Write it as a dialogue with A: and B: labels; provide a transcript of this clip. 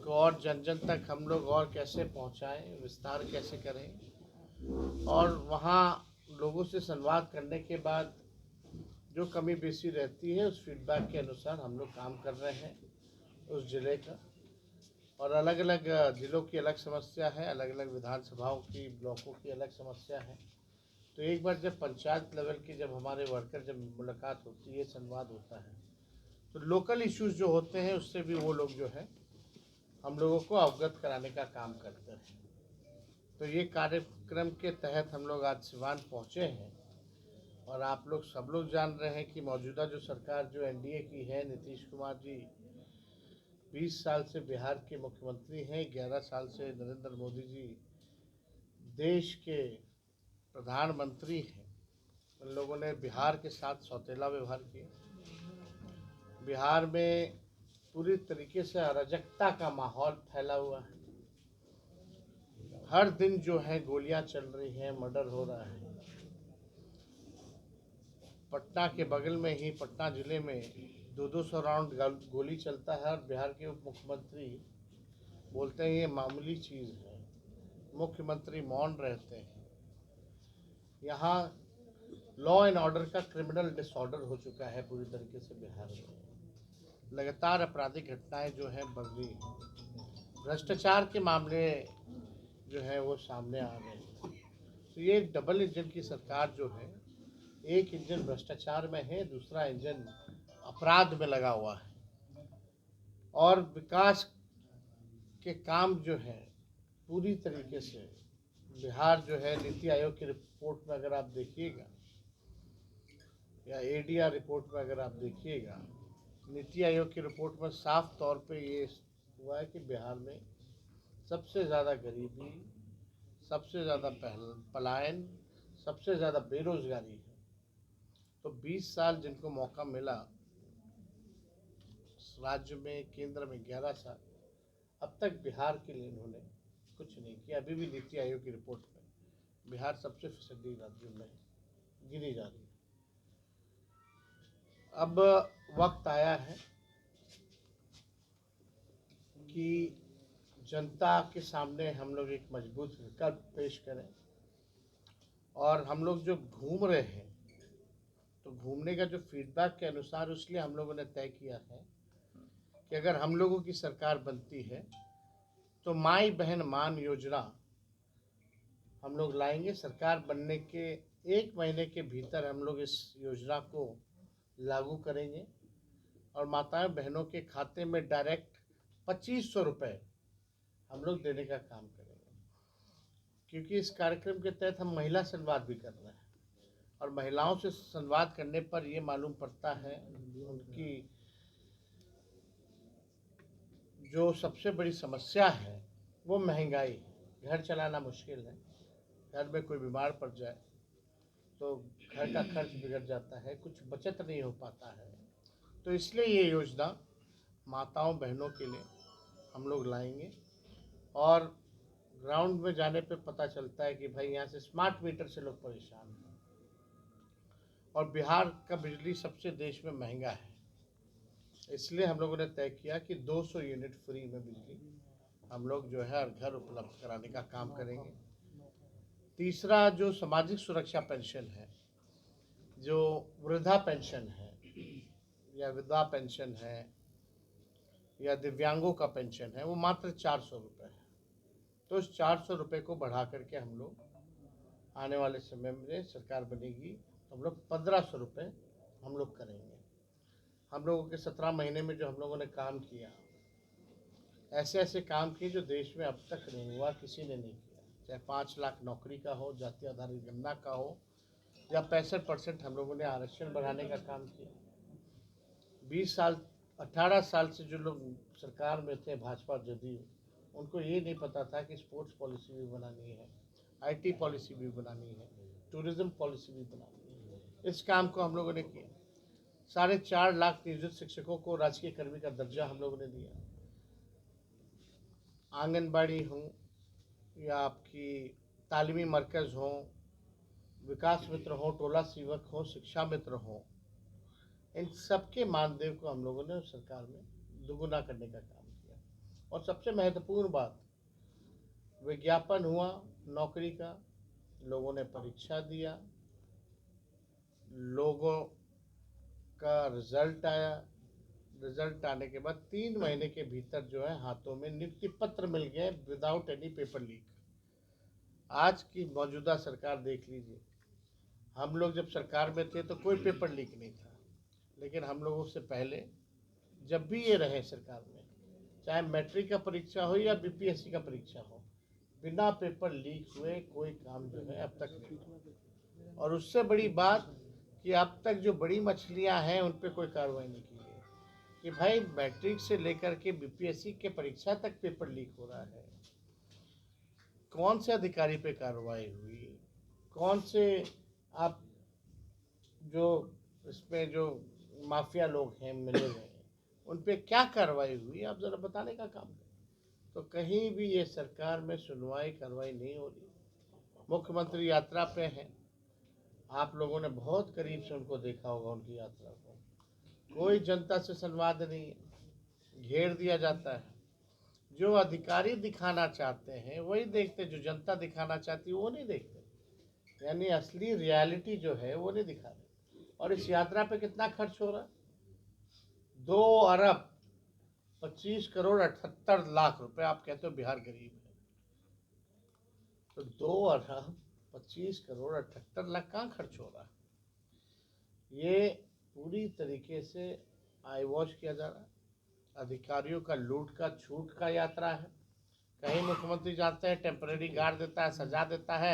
A: को और जन जन तक हम लोग और कैसे पहुंचाएं, विस्तार कैसे करें, और वहाँ लोगों से संवाद करने के बाद जो कमी बेसी रहती है उस फीडबैक के अनुसार हम लोग काम कर रहे हैं उस ज़िले का। और अलग अलग ज़िलों की अलग समस्या है, अलग अलग विधानसभाओं की, ब्लॉकों की अलग समस्या है। तो एक बार जब पंचायत लेवल की जब हमारे वर्कर जब मुलाकात होती है, संवाद होता है, तो लोकल इश्यूज जो होते हैं उससे भी वो लोग जो है हम लोगों को अवगत कराने का काम करते हैं। तो ये कार्यक्रम के तहत हम लोग आज सिवान पहुँचे हैं। और आप लोग सब लोग जान रहे हैं कि मौजूदा जो सरकार जो एनडीए की है, नीतीश कुमार जी 20 साल से बिहार के मुख्यमंत्री हैं, 11 साल से नरेंद्र मोदी जी देश के प्रधानमंत्री हैं। उन लोगों ने बिहार के साथ सौतेला व्यवहार किया। बिहार में पूरी तरीके से अराजकता का माहौल फैला हुआ है। हर दिन जो है गोलियां चल रही हैं, मर्डर हो रहा है। पटना के बगल में ही पटना जिले में 200 राउंड गोली चलता है और बिहार के उप मुख्यमंत्री बोलते हैं ये मामूली चीज़ है। मुख्यमंत्री मौन रहते हैं। यहाँ लॉ एंड ऑर्डर का क्रिमिनल डिसऑर्डर हो चुका है पूरी तरीके से बिहार में। लगातार आपराधिक घटनाएं जो हैं बढ़ रही हैं। भ्रष्टाचार के मामले जो है वो सामने आ रहे हैं। तो ये डबल इंजन की सरकार जो है, एक इंजन भ्रष्टाचार में है, दूसरा इंजन अपराध में लगा हुआ है। और विकास के काम जो है पूरी तरीके से बिहार जो है, नीति आयोग की रिपोर्ट में अगर आप देखिएगा या एडीआर रिपोर्ट में अगर आप देखिएगा, नीति आयोग की रिपोर्ट में साफ तौर पे ये हुआ है कि बिहार में सबसे ज़्यादा गरीबी, सबसे ज़्यादा पलायन, सबसे ज़्यादा बेरोजगारी है। तो 20 साल जिनको मौका मिला राज्य में, केंद्र में 11 साल, अब तक बिहार के लिए इन्होंने कुछ नहीं किया। अभी भी नीति आयोग की रिपोर्ट में बिहार सबसे फिसड्डी राज्यों में गिनी जा रही है। अब वक्त आया है कि जनता के सामने हम लोग एक मजबूत विकल्प पेश करें। और हम लोग जो घूम रहे हैं, तो घूमने का जो फीडबैक के अनुसार इसलिए हम लोगों ने तय किया है कि अगर हम लोगों की सरकार बनती है तो माई बहन मान योजना हम लोग लाएंगे। सरकार बनने के 1 महीने के भीतर हम लोग इस योजना को लागू करेंगे और माताएं बहनों के खाते में डायरेक्ट 2500 रुपये हम लोग देने का काम करेंगे। क्योंकि इस कार्यक्रम के तहत हम महिला संवाद भी कर रहे हैं और महिलाओं से संवाद करने पर ये मालूम पड़ता है उनकी जो सबसे बड़ी समस्या है वो महंगाई है। घर चलाना मुश्किल है, घर में कोई बीमार पड़ जाए तो घर का खर्च बिगड़ जाता है, कुछ बचत नहीं हो पाता है। तो इसलिए ये योजना माताओं बहनों के लिए हम लोग लाएंगे। और ग्राउंड में जाने पे पता चलता है कि भाई यहाँ से स्मार्ट मीटर से लोग परेशान हैं। और बिहार का बिजली सबसे देश में महंगा है, इसलिए हम लोगों ने तय किया कि 200 यूनिट फ्री में बिजली हम लोग जो है हर घर उपलब्ध कराने का काम करेंगे। तीसरा जो सामाजिक सुरक्षा पेंशन है, जो वृद्धा पेंशन है या विधवा पेंशन है या दिव्यांगों का पेंशन है, वो मात्र 400 रुपये है। तो उस 400 रुपये को बढ़ा करके हम लोग आने वाले समय में सरकार बनेगी तो हम लोग 1500 रुपये हम लोग करेंगे। हम लोगों के 17 महीने में जो हम लोगों ने काम किया, ऐसे ऐसे काम किए जो देश में अब तक नहीं हुआ, किसी ने नहीं किया। चाहे 5 लाख नौकरी का हो, जाति आधारित गणना का हो, या 65% हम लोगों ने आरक्षण बढ़ाने का काम किया। 20 साल 18 साल से जो लोग सरकार में थे भाजपा जदयू, उनको ये नहीं पता था कि स्पोर्ट्स पॉलिसी भी बनानी है, आईटी पॉलिसी भी बनानी है, टूरिज्म पॉलिसी भी बनानी है। इस काम को हम लोगों ने किया। 4.5 लाख नियोजित शिक्षकों को राजकीय कर्मी का दर्जा हम लोगों ने दिया। आंगनबाड़ी हो या आपकी तालीमी मरकज़ हो, विकास मित्र हो, टोला सेवक हो, शिक्षा मित्र हो, इन सब के मानदेय को हम लोगों ने सरकार में दुगुना करने का काम किया। और सबसे महत्वपूर्ण बात, विज्ञापन हुआ नौकरी का, लोगों ने परीक्षा दिया, लोगों का रिजल्ट आया, रिजल्ट आने के बाद 3 महीने के भीतर जो है हाथों में नियुक्ति पत्र मिल गए विदाउट एनी पेपर लीक। आज की मौजूदा सरकार देख लीजिए, हम लोग जब सरकार में थे तो कोई पेपर लीक नहीं था, लेकिन हम लोगों से पहले जब भी ये रहे सरकार में, चाहे मैट्रिक का परीक्षा हो या बीपीएससी का परीक्षा हो, बिना पेपर लीक हुए कोई काम जो है अब तक नहीं हुआ। और उससे बड़ी बात कि अब तक जो बड़ी मछलियां हैं उन पर कोई कार्रवाई नहीं की है कि भाई मैट्रिक से लेकर के बीपीएससी के परीक्षा तक पेपर लीक हो रहा है, कौन से अधिकारी पे कार्रवाई हुई, कौन से आप जो इसमें जो माफिया लोग हैं मिले हुए हैं उन पे क्या कार्रवाई हुई, आप ज़रा बताने का काम करें। तो कहीं भी ये सरकार में सुनवाई कार्रवाई नहीं हो रही। मुख्यमंत्री यात्रा पे हैं, आप लोगों ने बहुत करीब से उनको देखा होगा, उनकी यात्रा को कोई जनता से संवाद नहीं है, घेर दिया जाता है। जो अधिकारी दिखाना चाहते हैं वही देखते, जो जनता दिखाना चाहती है वो नहीं देखते, यानी असली रियलिटी जो है वो नहीं दिखा रहे। और इस यात्रा पे कितना खर्च हो रहा है? 2 अरब 25 करोड़ 78 लाख रुपए। आप कहते हो बिहार गरीब है, तो 2 अरब 25 करोड़ 78 लाख कहाँ खर्च हो रहा है? ये पूरी तरीके से आई वॉश किया जा रहा है। अधिकारियों का लूट का छूट का यात्रा है। कहीं मुख्यमंत्री जाते हैं टेम्परेरी गार्ड देता है, सजा देता है,